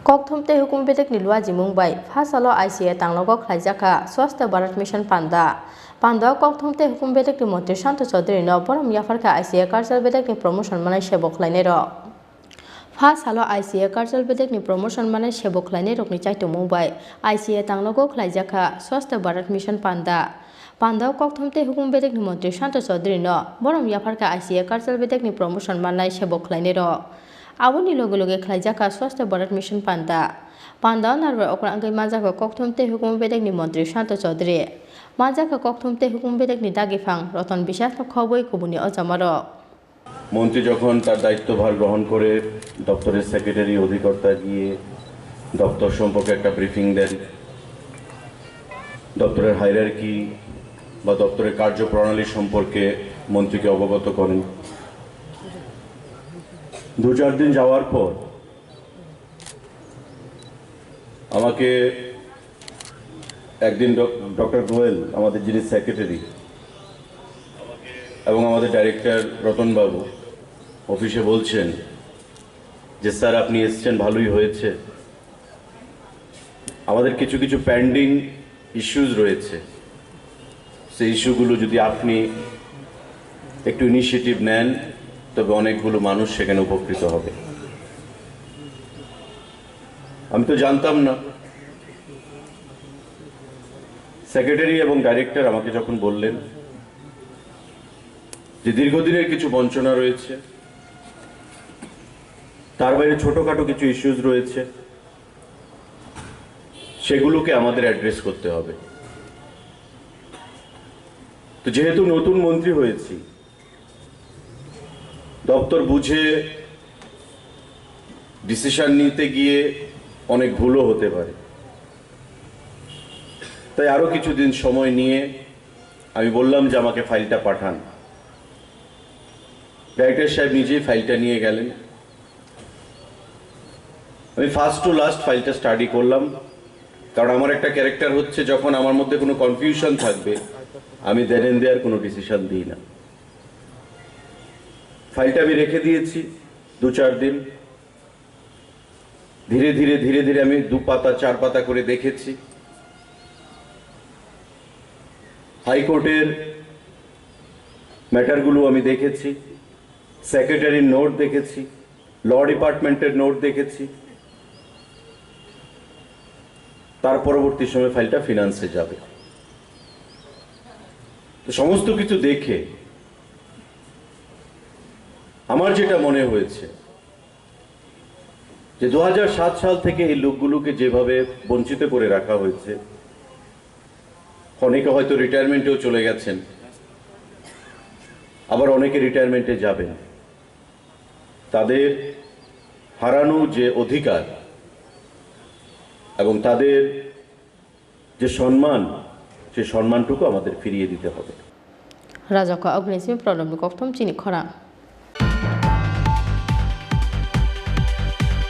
Kokthumte Hukumu Bedekni Luaji Mumbai Phasalo ICA Tanglogo Khlaijaka Swasthya Bharat Mission Panda Kokthumte Hukumu Bedekni Mantri Sushanta Chowdhury no Borom Yapharkha ICA Cultural Bedekni Promotion Manai Sebok Lainero Phasalo ICA Cultural Bedekni Promotion Manai Sebok Lainero ni Chaito Mumbai ICA Tanglogo Khlaijaka Swasthya Bharat Mission Panda Kokthumte Hukumu Bedekni Mantri Sushanta Chowdhury no Borom Yapharkha ICA Cultural Bedekni Promotion Manai Sebok Lainero Aboni logo Khlaijaka Swasthya Bharat Mission Panda Narwa Khorang Majaka Kokthumte Hukumu Bedekni Mantri Sushanta Chowdhury Majaka Kokthumte Hukumu Bedekni Dagifang Roton Bishas Khoboi Kubuni Ojamaro মন্ত্রী যখন তার দায়িত্বভার গ্রহণ করে দপ্তরের secretary অধিকর্তা গিয়ে দপ্তর সম্পর্কে একটা ব্রিফিং দেন দপ্তরের হায়ারার্কি বা দপ্তরের কার্যপ্রণালী সম্পর্কে মন্ত্রীকে অবগত করেন 2-4 দিন যাওয়ার পর আমাকে একদিন ডক্টর গোয়েল আমাদের যিনি সেক্রেটারি এবং আমাদের ডাইরেক্টর রতন বাবু অফিসে বলছেন যে স্যার আপনি এসেছেন ভালোই হয়েছে আমাদের কিছু পেন্ডিং ইস্যুস রয়েছে সেই ইস্যুগুলো যদি আপনি একটু ইনিশিয়েটিভ নেন তবে অনেকগুলো মানুষ সেখানে উপকৃত হবে আমি তো জানতাম না সেক্রেটারি এবং ডাইরেক্টর আমাকে যখন বললেন যে দীর্ঘদিনের কিছু বঞ্চনা রয়েছে তার বাইরে ছোটখাটো কিছু ইস্যুস রয়েছে সেগুলোকে আমাদের অ্যাড্রেস করতে হবে তো যেহেতু নতুন মন্ত্রী হয়েছি দপ্তর বুঝে ডিসিশন নিতে গিয়ে অনেক ভুলও হতে পারে তাই আরো কিছুদিন সময় নিয়ে আমি বললাম যে আমাকে ফাইলটা পাঠান ডাইরেক্টর সাহেব নিজেই ফাইলটা নিয়ে গেলেন আমি ফার্স্ট টু লাস্ট ফাইলটা স্টাডি করলাম কারণ আমার একটা ক্যারেক্টার হচ্ছে যখন আমার মধ্যে কোনো কনফিউশন থাকবে আমি দেন এন্ড দেয়ার কোনো ডিসিশন দিই না ফাইলটা আমি রেখে দিয়েছি 2-4 দিন ধীরে ধীরে আমি 2 পাতা 4 পাতা করে দেখেছি হাইকোর্টের ম্যাটারগুলো আমি দেখেছি সেক্রেটারির নোট দেখেছি ল ডিপার্টমেন্টের নোট দেখেছি তার পরবর্তী সময় ফাইলটা ফিনান্সে যাবে তো সমস্ত কিছু দেখে আমার যেটা মনে হয়েছে যে 2007 সাল থেকে এই লোকগুলোকে যেভাবে বঞ্চিত করে রাখা হয়েছে অনেকে হয়তো রিটায়ারমেন্টেও চলে গেছেন আবার অনেকে রিটায়ারমেন্টে যাবেন তাদের হারানো যে অধিকার এবং তাদের যে সম্মান সেই সম্মানটুকু আমাদের ফিরিয়ে দিতে হবে Raja Ka Agnesimi Problem Kokthum Chini Khorang